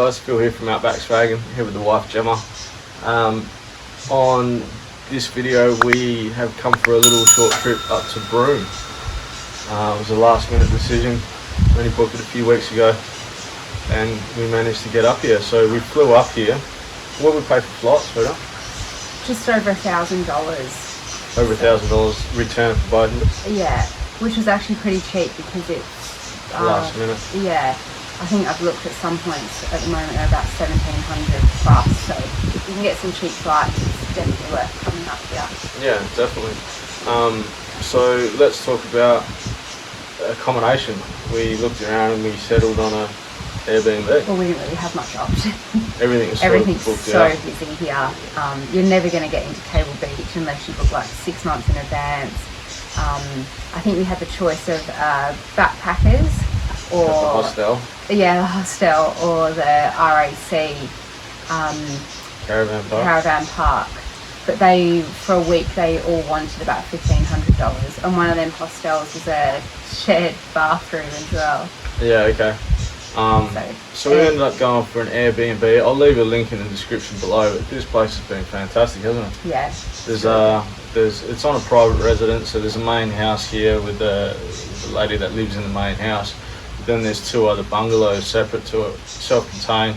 guys, Phil here from Outback Swagging, here with the wife Gemma. On this video we have come for a little short trip up to Broome. It was a last minute decision, we only booked it a few weeks ago and we managed to get up here. So we flew up here. What did we pay for flights, Peter? Just over $1,000. Over $1,000 return for both of us? Yeah, which was actually pretty cheap because it's last minute. Yeah, I think I've looked at some points at the moment they're about 1,700 plus, so if you can get some cheap flights, it's definitely worth coming up here. Yeah, definitely. So let's talk about accommodation. We looked around and we settled on a Airbnb. Well, we didn't really have much option. Everything's so busy here. You're never going to get into Cable Beach unless you book like 6 months in advance. I think we had the choice of backpackers or the hostel. Yeah, the hostel or the RAC caravan park. But for a week they all wanted about $1,500, and one of them hostels was a shared bathroom as well. Yeah, okay. So we ended up going for an Airbnb. I'll leave a link in the description below. This place has been fantastic, hasn't it? Yes. It's on a private residence, so there's a main house here with the lady that lives in the main house. But then there's 2 other bungalows separate to it, self-contained.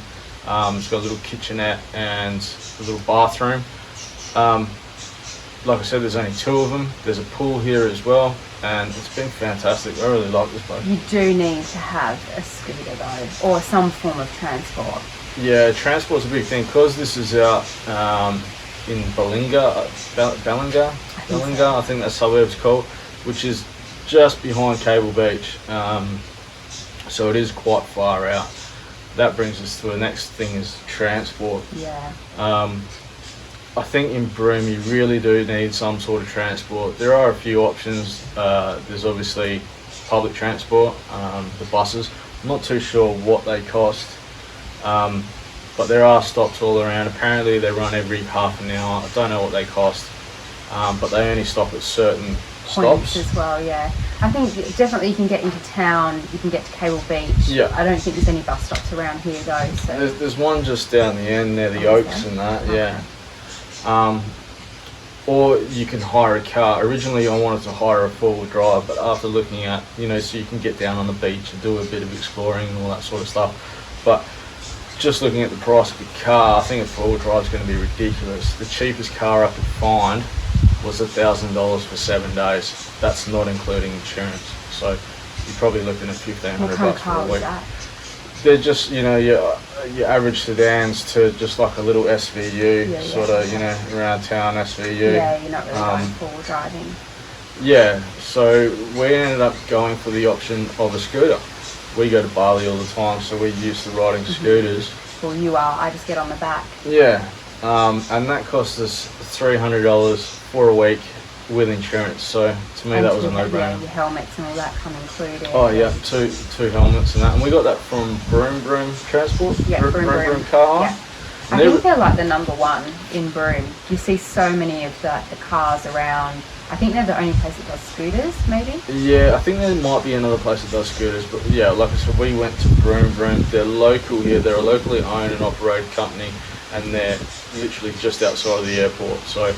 It's got a little kitchenette and a little bathroom. Like I said, there's only 2 of them. There's a pool here as well, and it's been fantastic. I really like this place. You do need to have a scooter though, or some form of transport. Yeah, transport's a big thing because this is out in Bilingurr, I think that suburb's called, which is just behind Cable Beach. So it is quite far out. That brings us to the next thing, is transport. Yeah. I think in Broome you really do need some sort of transport. There are a few options. There's obviously public transport, the buses. I'm not too sure what they cost, but there are stops all around. Apparently they run every half an hour. I don't know what they cost, but they only stop at certain points stops as well. Yeah, I think definitely you can get into town, you can get to Cable Beach. Yeah, I don't think there's any bus stops around here though, so there's one just down the end near the Oaks and that. Okay. Yeah. Or you can hire a car. Originally I wanted to hire a 4-wheel drive, but after looking at, so you can get down on the beach and do a bit of exploring and all that sort of stuff, but just looking at the price of the car, I think a 4-wheel drive is going to be ridiculous. The cheapest car I could find was $1,000 for 7 days. That's not including insurance, so you're probably looking at $1,500 for a week. They're just, your average sedans to just like a little SVU, around town SVU. Yeah, you're not really going full driving. Yeah, so we ended up going for the option of a scooter. We go to Bali all the time, so we're used to riding scooters. Well, you are. I just get on the back. Yeah, and that cost us $300 for a week with insurance, so to me that was a no-brainer. Yeah, your helmets and all that come included. Oh yeah, two helmets and that, and we got that from Broome Transport. Yeah, Broome Car. Yeah. I think they're like the #1 in Broome. You see so many of the cars around. I think they're the only place that does scooters, maybe. Yeah, I think there might be another place that does scooters, but yeah, like I said, we went to Broome. They're local here. They're a locally owned and operated company, and they're literally just outside of the airport. So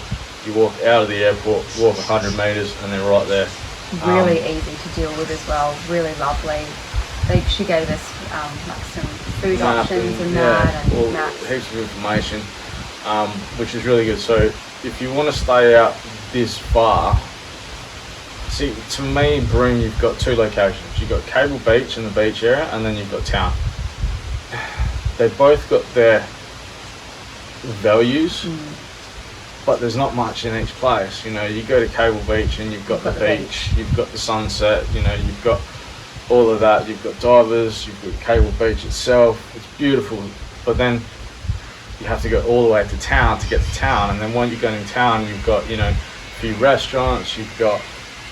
you walk out of the airport, walk 100 metres, and they're right there. Really easy to deal with as well. Really lovely. She gave us like some food options and maps. Heaps of information, which is really good. So if you want to stay out this far, see, to me in Broome you've got 2 locations. You've got Cable Beach in the beach area, and then you've got town. They both got their values, but there's not much in each place. You go to Cable Beach and you've got the beach, you've got the sunset, you've got all of that, you've got divers, you've got Cable Beach itself. It's beautiful, but then you have to go all the way to town to get to town, and then when you go in town you've got a few restaurants, you've got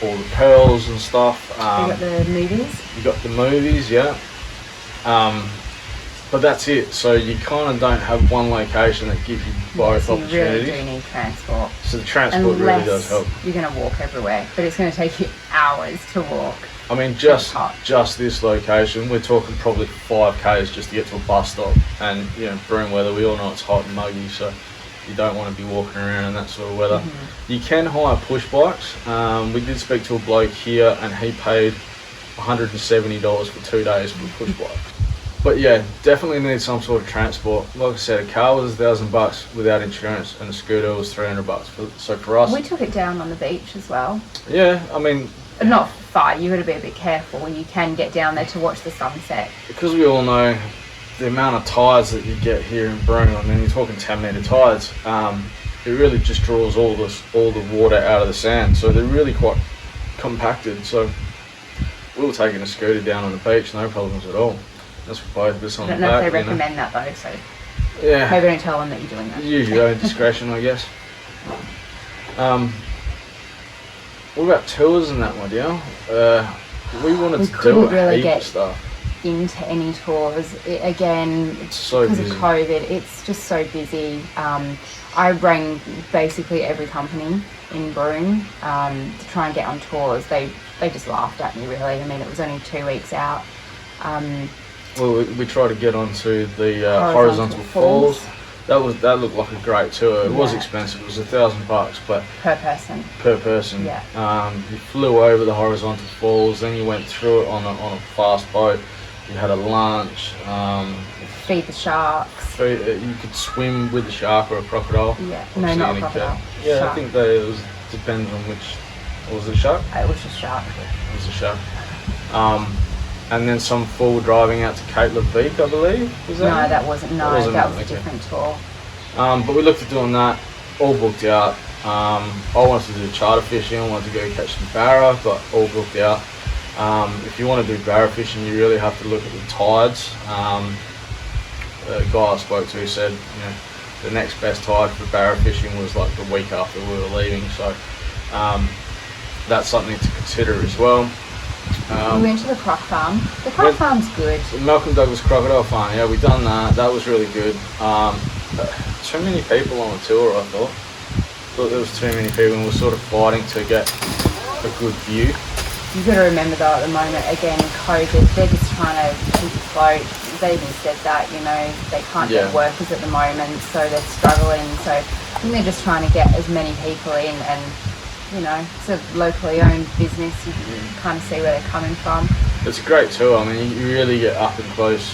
all the pearls and stuff. You got the movies. You got the movies, yeah. But that's it. So you kind of don't have one location that gives you both so opportunities. You really do need transport. So the transport really does help. You're going to walk everywhere, but it's going to take you hours to walk. I mean, just this location, we're talking probably 5Ks just to get to a bus stop. And, you know, Broome weather, we all know it's hot and muggy, so you don't want to be walking around in that sort of weather. You can hire push bikes. We did speak to a bloke here, and he paid $170 for 2 days for a push bike. But yeah, definitely need some sort of transport. Like I said, a car was $1,000 without insurance, and a scooter was $300. So for us, we took it down on the beach as well. Yeah, I mean, not far. You got to be a bit careful. You can get down there to watch the sunset. Because we all know the amount of tides that you get here in Broome. I mean, you're talking 10-metre tides. It really just draws all the water out of the sand. So they're really quite compacted. So we were taking a scooter down on the beach, no problems at all. That's for both of us on the back. I don't know if they recommend that though, so yeah. Maybe don't tell them that you're doing that. Use your own discretion, I guess. What about tours and that, my dear? We wanted to do a heap of stuff. Into any tours. Again, it's so because busy. Of COVID, it's just so busy. I rang basically every company in Broome to try and get on tours. They just laughed at me, really. I mean, it was only 2 weeks out. Well, we tried to get onto the horizontal falls. That looked like a great tour. It was expensive. It was $1,000, but per person. Per person. Yeah. You flew over the horizontal falls, then you went through it on a fast boat. You had a lunch. Feed the sharks. You could swim with a shark or a crocodile. Yeah. No, not a crocodile. Yeah, shark. I think it depends on which. Was it a shark? It was a shark. It was a shark. And then some full driving out to Cape Lavique, I believe. Was that? No, that wasn't. No, that was a different tour. But we looked at doing that. All booked out. I wanted to do charter fishing. I wanted to go catch some barra, but all booked out. If you want to do barra fishing, you really have to look at the tides. The guy I spoke to said, you know, the next best tide for barra fishing was like the week after we were leaving. So that's something to consider as well. We went to the croc farm. The croc farm's good. Malcolm Douglas Crocodile Farm, yeah, we done that. That was really good. Too many people on the tour, I thought. There was too many people, and we were sort of fighting to get a good view. You've got to remember though, at the moment, again, COVID, they're just trying to keep afloat. They even said that, you know, they can't get workers at the moment, so they're struggling. So I think they're just trying to get as many people in, and you know, it's a locally owned business. You can kind of see where they're coming from. It's a great tour. I mean, you really get up and close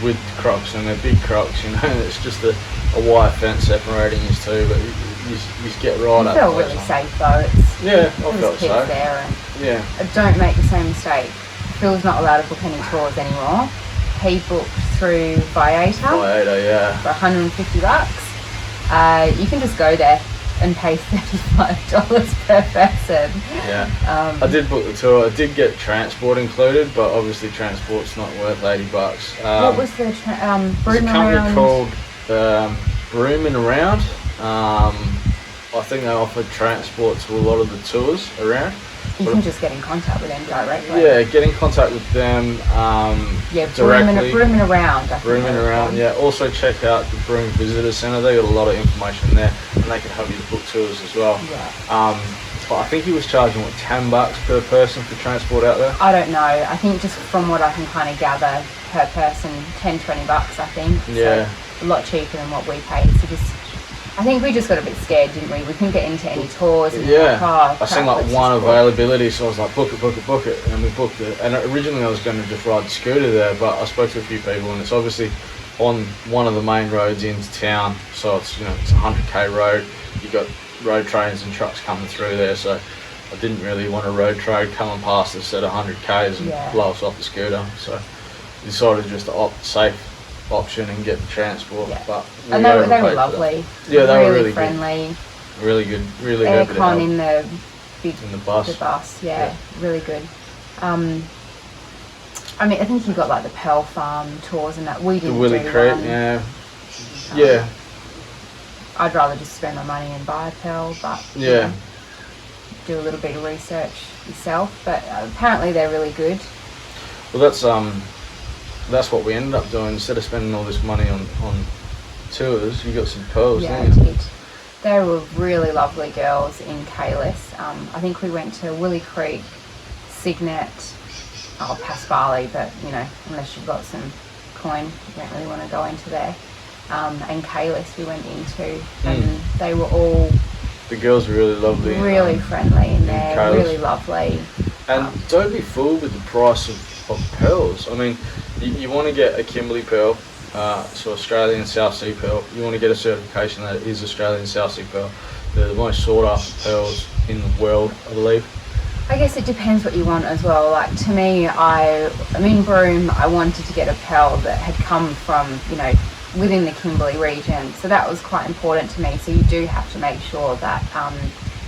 with the crocs, and they're big crocs, you know. It's just a wire fence separating you two, but you get right up. You feel really safe though. I felt safe. There, and don't make the same mistake. Phil's not allowed to book any tours anymore. He booked through Viator. Yeah. For $150. You can just go there and pay $35 per person. Yeah. I did book the tour. I did get transport included, but obviously transport's not worth $80. What was the Broome a company called Broome and Around. I think they offer transport to a lot of the tours around. You can just get in contact with them directly. Yeah, get in contact with them directly. Broome and Around. Broome and Around, yeah. Also check out the Broome Visitor Centre. They got a lot of information there, and they can help you to book tours as well. Yeah. But I think he was charging, $10 per person for transport out there? I don't know. I think just from what I can kind of gather, per person, $10-20, I think. Yeah. So a lot cheaper than what we paid. So I think we just got a bit scared, didn't we? We couldn't get into any tours. And I seen like one availability, so I was like, book it, and we booked it. And originally I was going to just ride the scooter there, but I spoke to a few people, and it's obviously on one of the main roads into town, so it's, you know, it's a 100k road. You got road trains and trucks coming through there, so I didn't really want a road trade coming past us at 100k's and blow us off the scooter. So I decided just to opt safe option and get the transport. But and they were lovely. Yeah, they were really friendly. Good. Really good. Really aircon in the bus. The bus, really good. I mean, I think you got like the Pearl Farm tours and that. We didn't the Willie do Creek, one. Yeah. I'd rather just spend my money and buy a Pearl, but do a little bit of research yourself. But apparently they're really good. Well, that's that's what we ended up doing. Instead of spending all this money on tours, you got some pearls. Yeah, I didn't you? did. They were really lovely girls in Kalis. I think we went to Willie Creek, Signet, Paspali, but you know, unless you've got some coin, you don't really want to go into there. And Kalis we went into, and they were all The girls are really lovely. really friendly in there, Kalis. really lovely. And don't be fooled with the price of pearls. I mean, you want to get a Kimberly pearl, so Australian South Sea pearl. You want to get a certification that it is Australian South Sea pearl. They're the most sought after pearls in the world, I believe. I guess it depends what you want as well. Like to me, I'm in Broome. I wanted to get a pearl that had come from, you know, within the Kimberley region. So that was quite important to me. So you do have to make sure that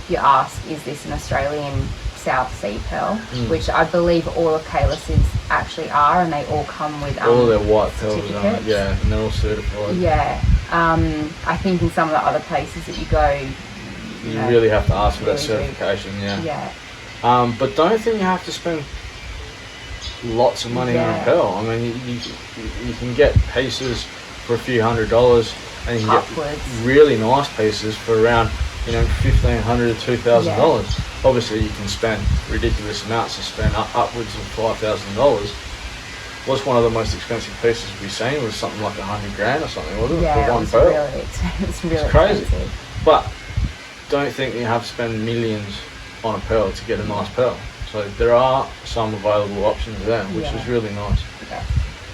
you ask, is this an Australian South Sea pearl? Which I believe all of Kalis's actually are, and they all come with all their white pearls on it, certificates. yeah, and they're all certified. Yeah. I think in some of the other places that you go, You really have to ask for that really do. certification, yeah. Yeah. But don't think you have to spend lots of money on a pearl. I mean, you can get pieces for a few $100s, and you can Upwards. get really nice pieces for around, you know, $1,500 to $2,000. Obviously, you can spend ridiculous amounts to spend upwards of $5,000. What's one of the most expensive pieces we've seen was something like $100,000 or something, wasn't it? Yeah, For it one was pearl. it's really It's crazy. expensive. But don't think you have to spend millions on a pearl to get a nice pearl. So there are some available options there, which is really nice. Yeah.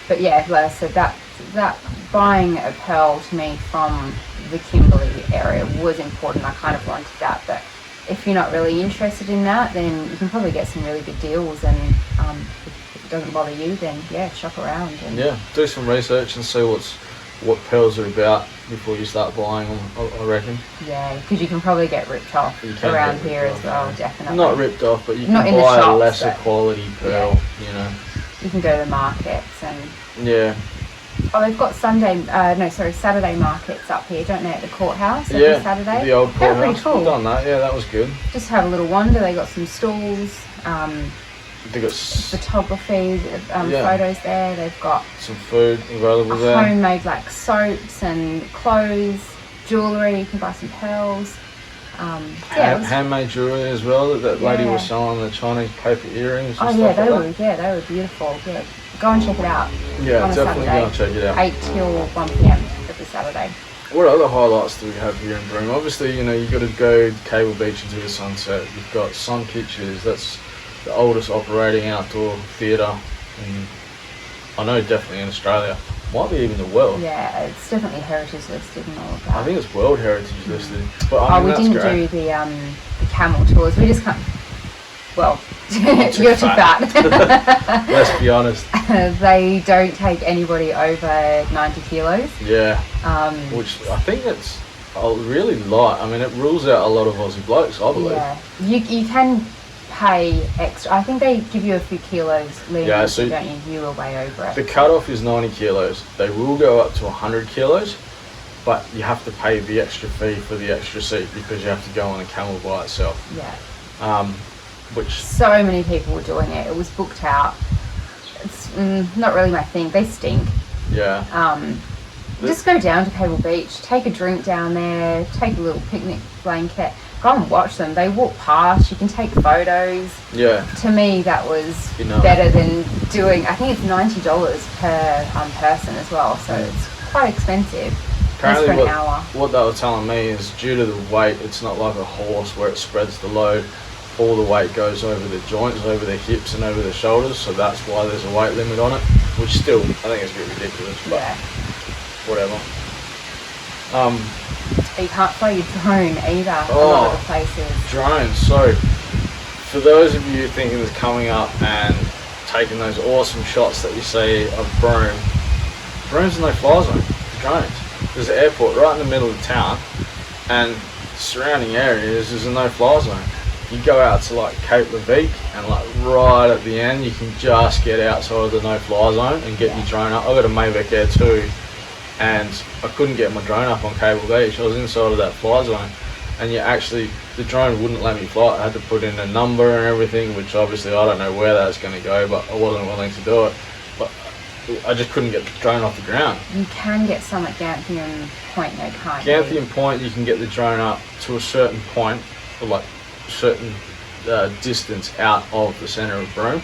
But yeah, like I said, that buying a pearl to me from the Kimberley area was important. I kind of wanted that, but if you're not really interested in that, then you can probably get some really good deals, and if it doesn't bother you, then yeah, shop around. And Do some research and see what pearls are about before you start buying them, I reckon. Yeah, because you can probably get ripped off You can around get here ripped as off, well, yeah. definitely. Not ripped off, but you Not can in the buy a shops, lesser but quality pearl, you know. You can go to the markets and... Yeah. Oh, they've got Saturday markets up here, don't they, at the courthouse every Saturday? The old They're courthouse. pretty cool. We've done that, yeah, that was good. Just have a little wander. They got some stalls, They got photography, photos there. They've got some food available there. homemade like soaps and clothes, jewellery. You can buy some pearls. Handmade jewellery as well. That lady was selling the Chinese paper earrings. And stuff they like that. they were beautiful. Yeah, go and check it out. Yeah, on a definitely Saturday, go and check it out. 8 till 1 p.m. every Saturday. What other highlights do we have here in Broome? Obviously, you know, you've got to go to Cable Beach and do the sunset. You've got Sun Pictures. That's the oldest operating outdoor theatre in, I know, definitely in Australia. Might be even the world. Yeah, it's definitely heritage listed and all of that. I think it's World Heritage listed. But I mean, we that's didn't great. do the Camel Tours. We just can't. Well, I'm too you're too fat. Let's be honest. They don't take anybody over 90 kilos. Yeah. Which I think it's really light. I mean, it rules out a lot of Aussie blokes, I believe. Yeah, you can pay extra. I think they give you a few kilos lean, so don't you? You were way over it. The cutoff is 90 kilos. They will go up to 100 kilos, but you have to pay the extra fee for the extra seat because you have to go on a camel by itself. Yeah. Which so many people were doing it. It was booked out. It's not really my thing. They stink. Yeah. Just go down to Cable Beach, take a drink down there, take a little picnic blanket, go and watch them. They walk past, you can take photos. Yeah. To me, that was Enough. better than doing, I think it's $90 per person as well, so it's quite expensive. Apparently just for an hour. What they were telling me is due to the weight, it's not like a horse where it spreads the load. All the weight goes over the joints, over the hips and over the shoulders, so that's why there's a weight limit on it, which still, I think it's a bit ridiculous, but whatever. You can't fly your drone either, a lot of the places. Drones, so for those of you thinking of coming up and taking those awesome shots that you see of Broome, Broome's no fly zone for drones. There's an airport right in the middle of town, and surrounding areas is a no fly zone. You go out to like Cape Lavique, and like right at the end you can just get outside of the no fly zone and get your drone up. I got a Mavic Air 2 and I couldn't get my drone up on Cable Beach. I was inside of that fly zone, and the drone wouldn't let me fly. I had to put in a number and everything, which obviously I don't know where that's going to go, but I wasn't willing to do it. But I just couldn't get the drone off the ground. You can get some at Ganthian Point, though, can't you? Ganthian Point, you can get the drone up to a certain point, or like certain distance out of the centre of Broome.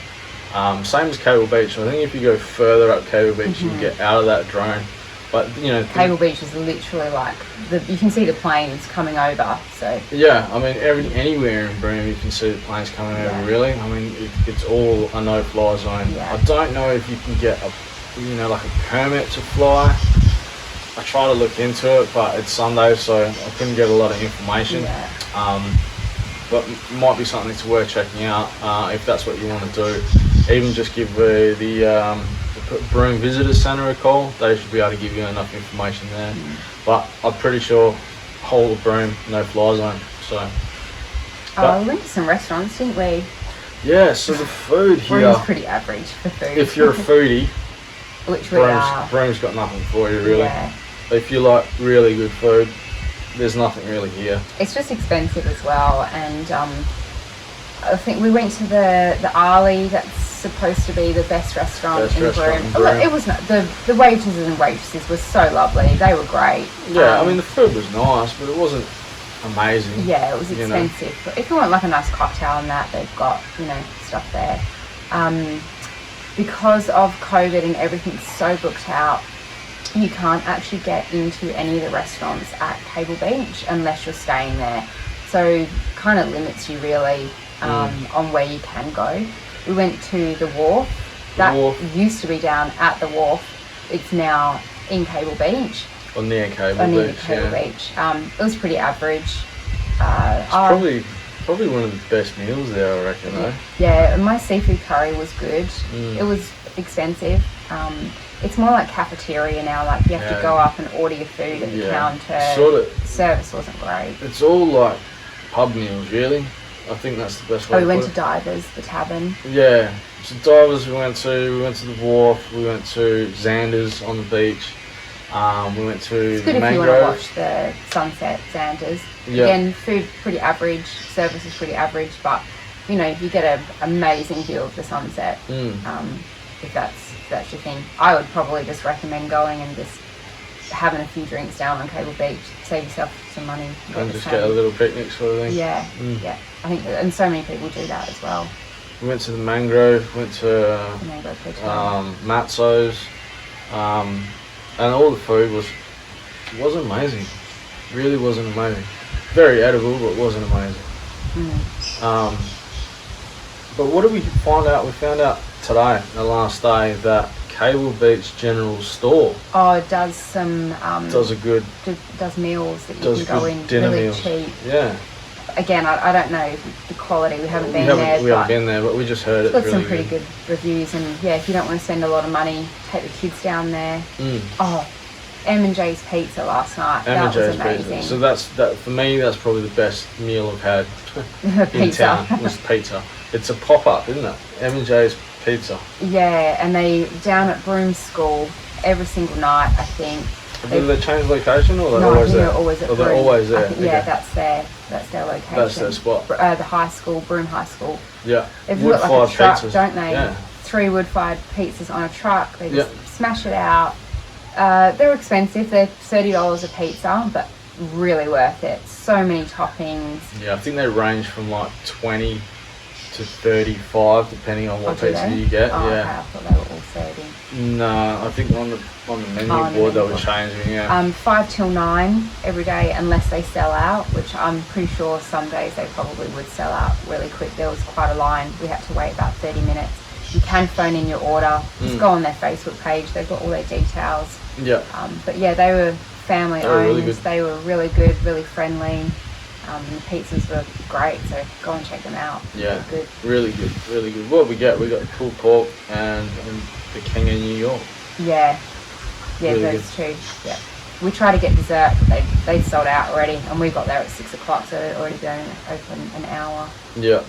Same as Cable Beach. I think if you go further up Cable Beach, you can get out of that drone. But you know, Cable Beach is literally like you can see the planes coming over. So yeah, I mean, anywhere in Broome you can see the planes coming over. Really, I mean, it's all a no-fly zone. Yeah. I don't know if you can get like a permit to fly. I try to look into it, but it's Sunday, so I couldn't get a lot of information. Yeah. But it might be something to worth checking out if that's what you want to do. Even just give the Broome Visitor Centre a call. They should be able to give you enough information there. But I'm pretty sure whole of Broome, no fly zone. So. We went to some restaurants, didn't we? Yeah, so the food here. Broome's pretty average for food. If you're a foodie, which we are. Broome's got nothing for you really. Yeah. If you like really good food, there's nothing really here. It's just expensive as well, and I think we went to the Ali. That's supposed to be the best restaurant in Broome. It was not. The waitresses and waitresses were so lovely. They were great. Yeah, I mean the food was nice, but it wasn't amazing. Yeah, it was expensive. But if you want like a nice cocktail and that, they've got stuff there. Because of COVID and everything's so booked out, you can't actually get into any of the restaurants at Cable Beach unless you're staying there. So kind of limits you really on where you can go. We went to the wharf. That used to be down at the wharf. It's now in Cable Beach. Or near Cable Beach. It was pretty average. It's probably one of the best meals there, I reckon, though. Yeah, my seafood curry was good. It was expensive. It's more like cafeteria now, like you have to go up and order your food at the counter. Service wasn't great. It's all like pub meals, really. I think that's the best way we went to Divers, the tavern. Yeah, so Divers we went to the wharf, we went to Xander's on the beach, we went to it's good Mangrove. If you want to watch the sunset, Xander's. Yep. Again, food pretty average, service is pretty average, but you get an amazing view of the sunset. If that's your thing. I would probably just recommend going and just having a few drinks down on Cable Beach, save yourself some money. And just get a little picnic sort of thing. Yeah, yeah. I think, and so many people do that as well. We went to the Mangrove, went to Matzo's, and all the food was amazing. Really wasn't amazing. Very edible, but wasn't amazing. But what did we find out? We found out today, the last day, that Cable Beach General Store does some does meals that you can go in really meals. Cheap. Yeah. Again, I don't know the quality. We haven't been there. We haven't been there, but we just heard it. Got some pretty good reviews, and if you don't want to spend a lot of money, take the kids down there. M&J's pizza last night. That was amazing. Pizza. So that for me. That's probably the best meal I've had in town. Was pizza. It's a pop-up, isn't it? M&J's Pizza. Yeah, and they down at Broome School every single night, I think. Do they change location, or they're always there? They're always at Broome. They're always there. Yeah, that's their location. That's their spot. The high school, Broome High School. Yeah. They've got like a truck, pizzas. Don't they? Yeah. 3 wood-fired pizzas on a truck. They just smash it out. They're expensive. They're $30 a pizza, but really worth it. So many toppings. Yeah, I think they range from like 20 to 35, depending on what pizza you get. Oh, yeah. Okay, I thought they were all 30. No, I think on the menu board they were changing. Yeah. 5 till 9 every day, unless they sell out, which I'm pretty sure some days they probably would sell out really quick. There was quite a line. We had to wait about 30 minutes. You can phone in your order. Just go on their Facebook page. They've got all their details. Yeah. But yeah, they were family owned. They were really good, really friendly. The pizzas were great, so go and check them out. Yeah, really good. What did we get? We got pulled pork and the King of New York. Yeah, really those good. 2. Yeah, we tried to get dessert, but they sold out already, and we got there at 6 o'clock, so they'd already been open an hour. Yeah.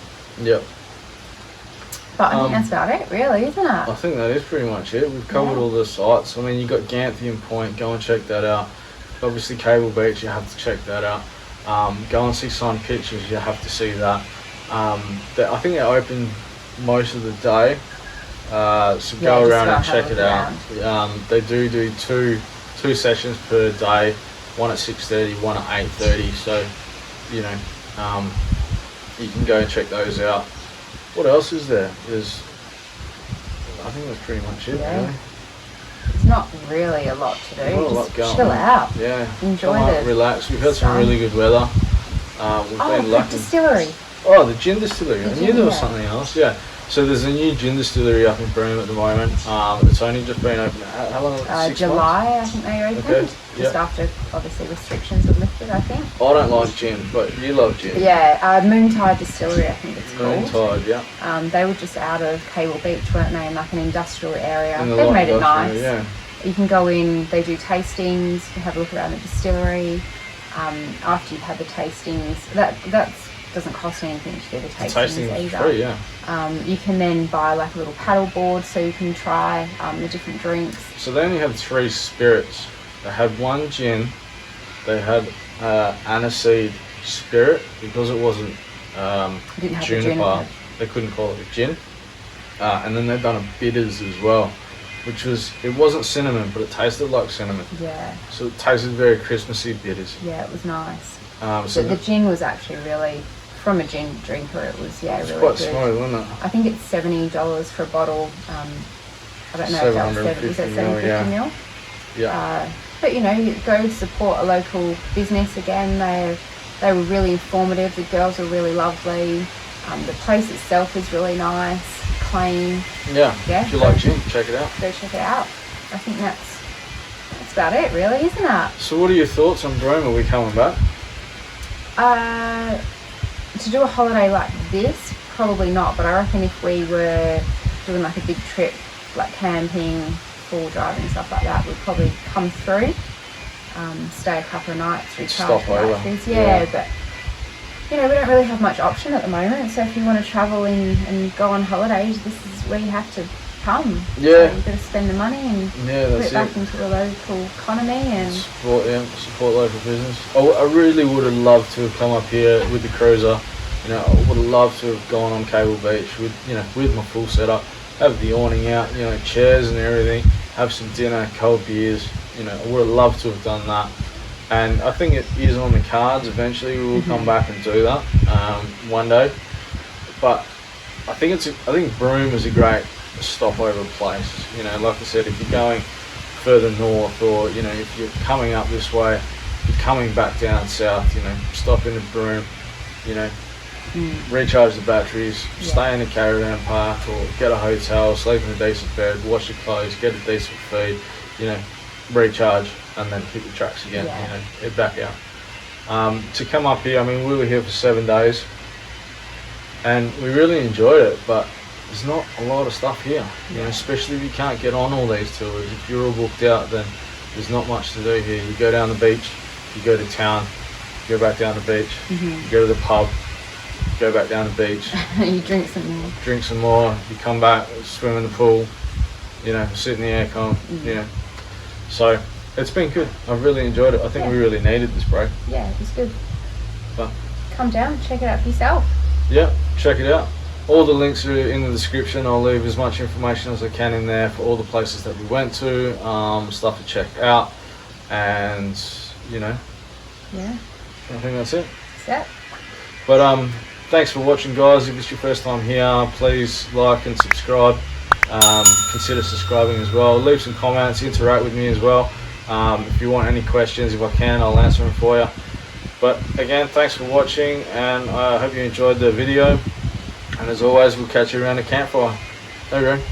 But I think that's about it, really, isn't it? I think that is pretty much it. We've covered all the sites. I mean, you got Ganthian Point. Go and check that out. Obviously, Cable Beach. You have to check that out. Go and see Sun Pictures. You have to see that. I think they're open most of the day. So Yeah, go just around go and have check a it look out. They do two sessions per day, one at 6:30, one at 8:30. So, you know, you can go and check those out. What else is there? I think that's pretty much it. Yeah. Really. It's not really a lot to do. Not a lot Just going chill on. out. Yeah. Enjoy Come out, the relax. We've had some sun. really good weather. We've been The lucky. distillery. Oh, the Gin Distillery. The I gin, knew there was yeah. something else. Yeah. So there's a new Gin Distillery up in Broome at the moment. It's only just been open. How long? 6 months? July, I think they opened. Okay, Just yeah. after, obviously, restrictions were lifted, I think. I don't like gin, but you love gin. Yeah, Moontide Distillery, I think it's called. Moontide, yeah. They were just out of Cable Beach, weren't they? In like an industrial area. In the They've light made it industrial, nice. Yeah. You can go in, they do tastings, you can have a look around the distillery. After you've had the tastings, that doesn't cost anything to do the tastings Tasting is either. free, yeah. You can then buy like a little paddle board so you can try the different drinks. So they only had 3 spirits. They had 1 gin. They had aniseed spirit because it wasn't You didn't have the juniper. juniper. They couldn't call it a gin. And then they've done a bitters as well, which it wasn't cinnamon, but it tasted like cinnamon. Yeah, So it tasted very Christmassy bitters. yeah, it was nice. So But the gin was actually really, from a gin drinker, it was, yeah, it's really quite good. smooth, wasn't it? I think it's $70 for a bottle. I don't know if that was 70, is that 750 ml, 750 mil? Yeah. But you know, you go support a local business again. They were really informative. The girls were really lovely. The place itself is really nice, clean. Yeah. Yeah, If you so- like gin, check it out. Go check it out. I think that's about it, really, isn't it? So what are your thoughts on Broome? Are we coming back? To do a holiday like this, probably not. But I reckon if we were doing like a big trip, like camping, full driving, stuff like that, we'd probably come through, stay a couple of nights, recharge Stop over. batteries. Yeah, but you know, we don't really have much option at the moment. So if you want to travel and go on holidays, this is where you have to come. Yeah. So you've got to spend the money and Yeah, put that's it back it. into the local economy and. Support local business. I really would have loved to have come up here with the cruiser. You know, I would have loved to have gone on Cable Beach with my full setup, have the awning out, chairs and everything, have some dinner, cold beers. I would have loved to have done that. And I think it is on the cards. Eventually, we will come back and do that one day. But I think Broome is a great stopover place. Like I said, if you're going further north, or if you're coming up this way, you're coming back down south. Stop in at Broome. Recharge the batteries, stay in a caravan park, or get a hotel, sleep in a decent bed, wash your clothes, get a decent feed. Recharge, and then hit the tracks again. Head back out. To come up here, we were here for 7 days, and we really enjoyed it. But there's not a lot of stuff here, especially if you can't get on all these tours. If you're all booked out, then there's not much to do here. You go down the beach, you go to town, you go back down the beach, you go to the pub, go back down the beach, You drink some more. you come back, swim in the pool, sit in the aircon, So it's been good. I've really enjoyed it. I think we really needed this break. Yeah, it was good. But Come down, check it out for yourself. yeah, check it out. All the links are in the description. I'll leave as much information as I can in there for all the places that we went to, stuff to check out, and Yeah, I think that's it. set. But thanks for watching, guys. If it's your first time here, please like and subscribe. Consider subscribing as well. Leave some comments, interact with me as well. If you want any questions, if I can, I'll answer them for you. But again, thanks for watching, and I hope you enjoyed the video. And as always, we'll catch you around the campfire. There we go.